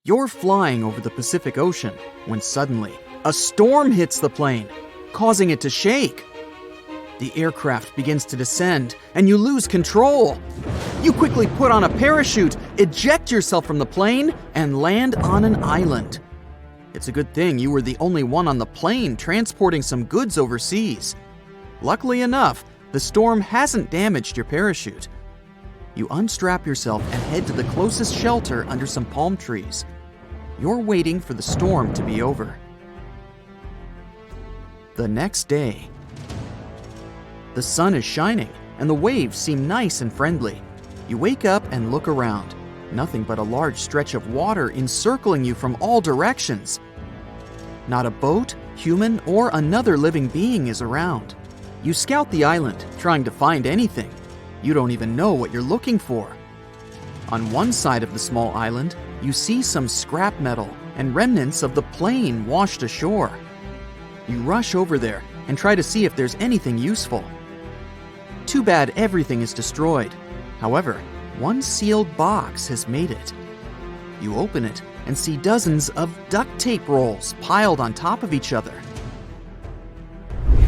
You're flying over the Pacific Ocean when suddenly a storm hits the plane, causing it to shake. The aircraft begins to descend and you lose control. You quickly put on a parachute, eject yourself from the plane, and land on an island. It's a good thing you were the only one on the plane transporting some goods overseas. Luckily enough, the storm hasn't damaged your parachute. You unstrap yourself and head to the closest shelter under some palm trees. You're waiting for the storm to be over. The next day, the sun is shining and the waves seem nice and friendly. You wake up and look around. Nothing but a large stretch of water encircling you from all directions. Not a boat, human, or another living being is around. You scout the island, trying to find anything. You don't even know what you're looking for. On one side of the small island, you see some scrap metal and remnants of the plane washed ashore. You rush over there and try to see if there's anything useful. Too bad everything is destroyed. However, one sealed box has made it. You open it and see dozens of duct tape rolls piled on top of each other.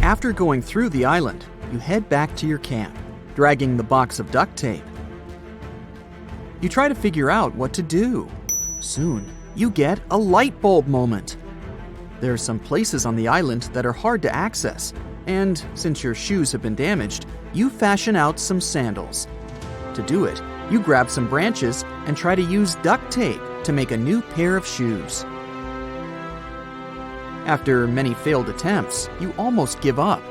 After going through the island, you head back to your camp, dragging the box of duct tape. You try to figure out what to do. Soon, you get a light bulb moment. There are some places on the island that are hard to access, and since your shoes have been damaged, you fashion out some sandals. To do it, you grab some branches and try to use duct tape to make a new pair of shoes. After many failed attempts, you almost give up.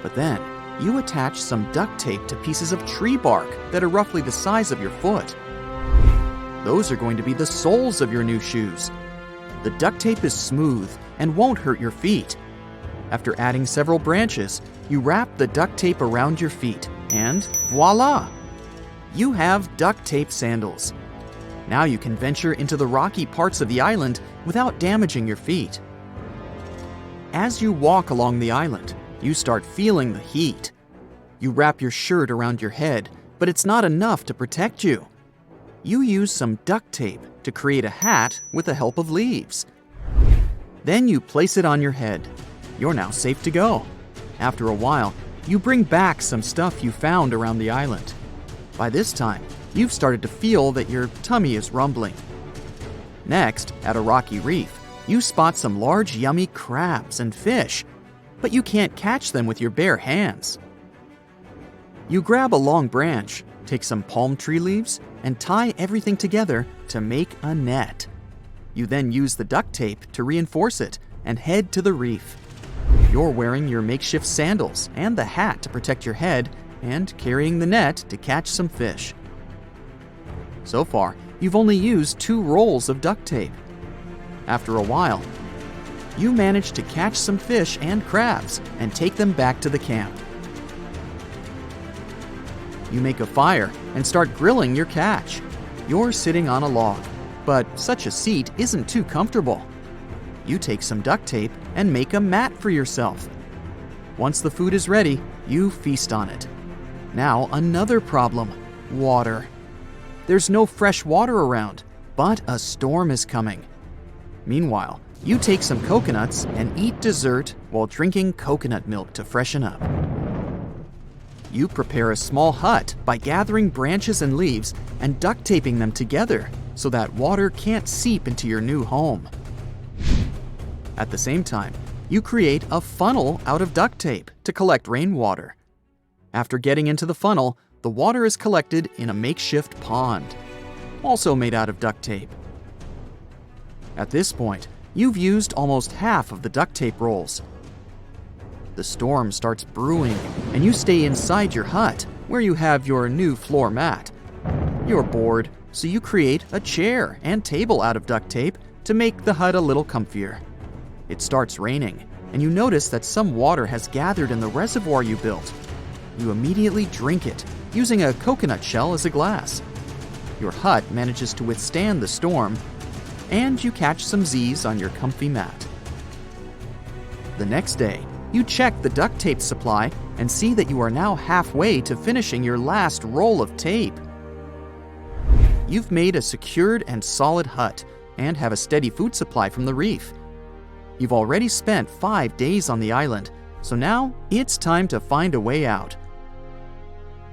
But then, you attach some duct tape to pieces of tree bark that are roughly the size of your foot. Those are going to be the soles of your new shoes. The duct tape is smooth and won't hurt your feet. After adding several branches, you wrap the duct tape around your feet, and voila! You have duct tape sandals. Now you can venture into the rocky parts of the island without damaging your feet. As you walk along the island, you start feeling the heat. You wrap your shirt around your head, but it's not enough to protect you. You use some duct tape to create a hat with the help of leaves. Then you place it on your head. You're now safe to go. After a while, you bring back some stuff you found around the island. By this time, you've started to feel that your tummy is rumbling. Next, at a rocky reef, you spot some large yummy crabs and fish, but you can't catch them with your bare hands. You grab a long branch, take some palm tree leaves, and tie everything together to make a net. You then use the duct tape to reinforce it and head to the reef. You're wearing your makeshift sandals and the hat to protect your head and carrying the net to catch some fish. So far, you've only used 2 rolls of duct tape. After a while, you manage to catch some fish and crabs and take them back to the camp. You make a fire and start grilling your catch. You're sitting on a log, but such a seat isn't too comfortable. You take some duct tape and make a mat for yourself. Once the food is ready, you feast on it. Now another problem: water. There's no fresh water around, but a storm is coming. Meanwhile, you take some coconuts and eat dessert while drinking coconut milk to freshen up. You prepare a small hut by gathering branches and leaves and duct taping them together so that water can't seep into your new home. At the same time, you create a funnel out of duct tape to collect rainwater. After getting into the funnel, the water is collected in a makeshift pond, also made out of duct tape. At this point, you've used almost half of the duct tape rolls. The storm starts brewing, and you stay inside your hut, where you have your new floor mat. You're bored, so you create a chair and table out of duct tape to make the hut a little comfier. It starts raining, and you notice that some water has gathered in the reservoir you built. You immediately drink it, using a coconut shell as a glass. Your hut manages to withstand the storm, and you catch some Z's on your comfy mat. The next day, you check the duct tape supply and see that you are now halfway to finishing your last roll of tape. You've made a secured and solid hut, and have a steady food supply from the reef. You've already spent 5 days on the island, so now it's time to find a way out.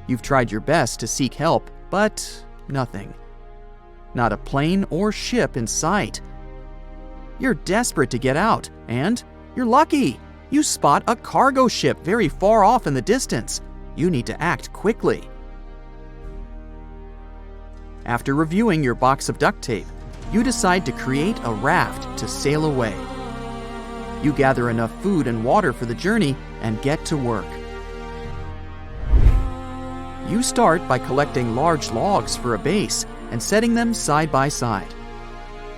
You've tried your best to seek help, but nothing. Not a plane or ship in sight. You're desperate to get out, and you're lucky. You spot a cargo ship very far off in the distance. You need to act quickly. After reviewing your box of duct tape, you decide to create a raft to sail away. You gather enough food and water for the journey and get to work. You start by collecting large logs for a base and setting them side by side.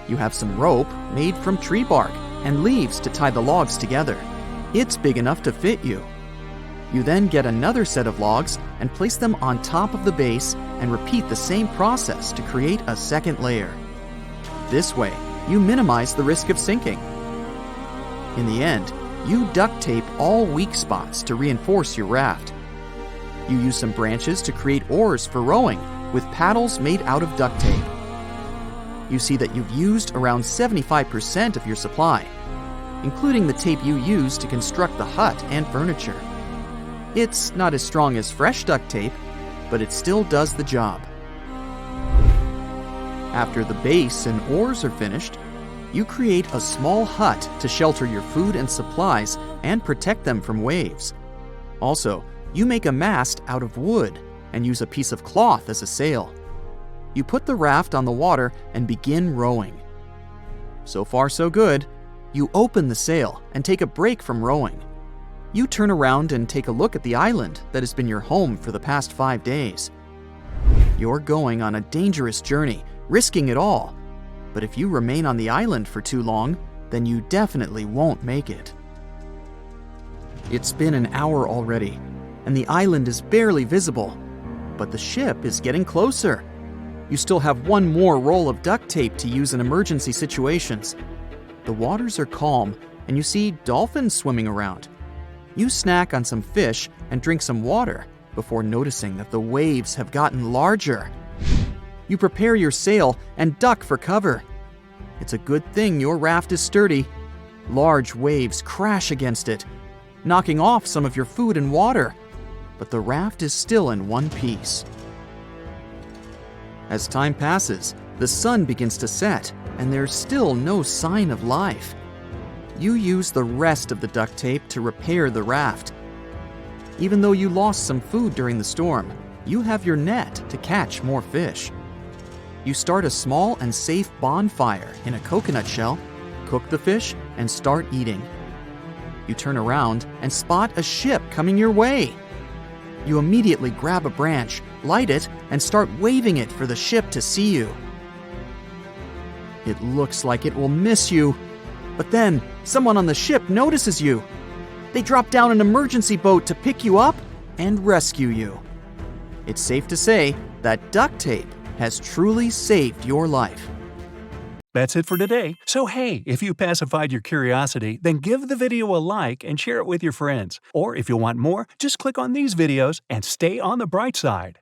You have some rope made from tree bark and leaves to tie the logs together. It's big enough to fit you. You then get another set of logs and place them on top of the base and repeat the same process to create a second layer. This way, you minimize the risk of sinking. In the end, you duct tape all weak spots to reinforce your raft. You use some branches to create oars for rowing with paddles made out of duct tape. You see that you've used around 75% of your supply, including the tape you used to construct the hut and furniture. It's not as strong as fresh duct tape, but it still does the job. After the base and oars are finished, you create a small hut to shelter your food and supplies and protect them from waves. Also, you make a mast out of wood and use a piece of cloth as a sail. You put the raft on the water and begin rowing. So far, so good. You open the sail and take a break from rowing. You turn around and take a look at the island that has been your home for the past 5 days. You're going on a dangerous journey, risking it all. But if you remain on the island for too long, then you definitely won't make it. It's been an hour already, and the island is barely visible. But the ship is getting closer. You still have one more roll of duct tape to use in emergency situations. The waters are calm, and you see dolphins swimming around. You snack on some fish and drink some water before noticing that the waves have gotten larger. You prepare your sail and duck for cover. It's a good thing your raft is sturdy. Large waves crash against it, knocking off some of your food and water, but the raft is still in one piece. As time passes, the sun begins to set, and there's still no sign of life. You use the rest of the duct tape to repair the raft. Even though you lost some food during the storm, you have your net to catch more fish. You start a small and safe bonfire in a coconut shell, cook the fish, and start eating. You turn around and spot a ship coming your way. You immediately grab a branch, light it, and start waving it for the ship to see you. It looks like it will miss you, but then someone on the ship notices you. They drop down an emergency boat to pick you up and rescue you. It's safe to say that duct tape has truly saved your life. That's it for today. So hey, if you pacified your curiosity, then give the video a like and share it with your friends. Or if you want more, just click on these videos and stay on the bright side.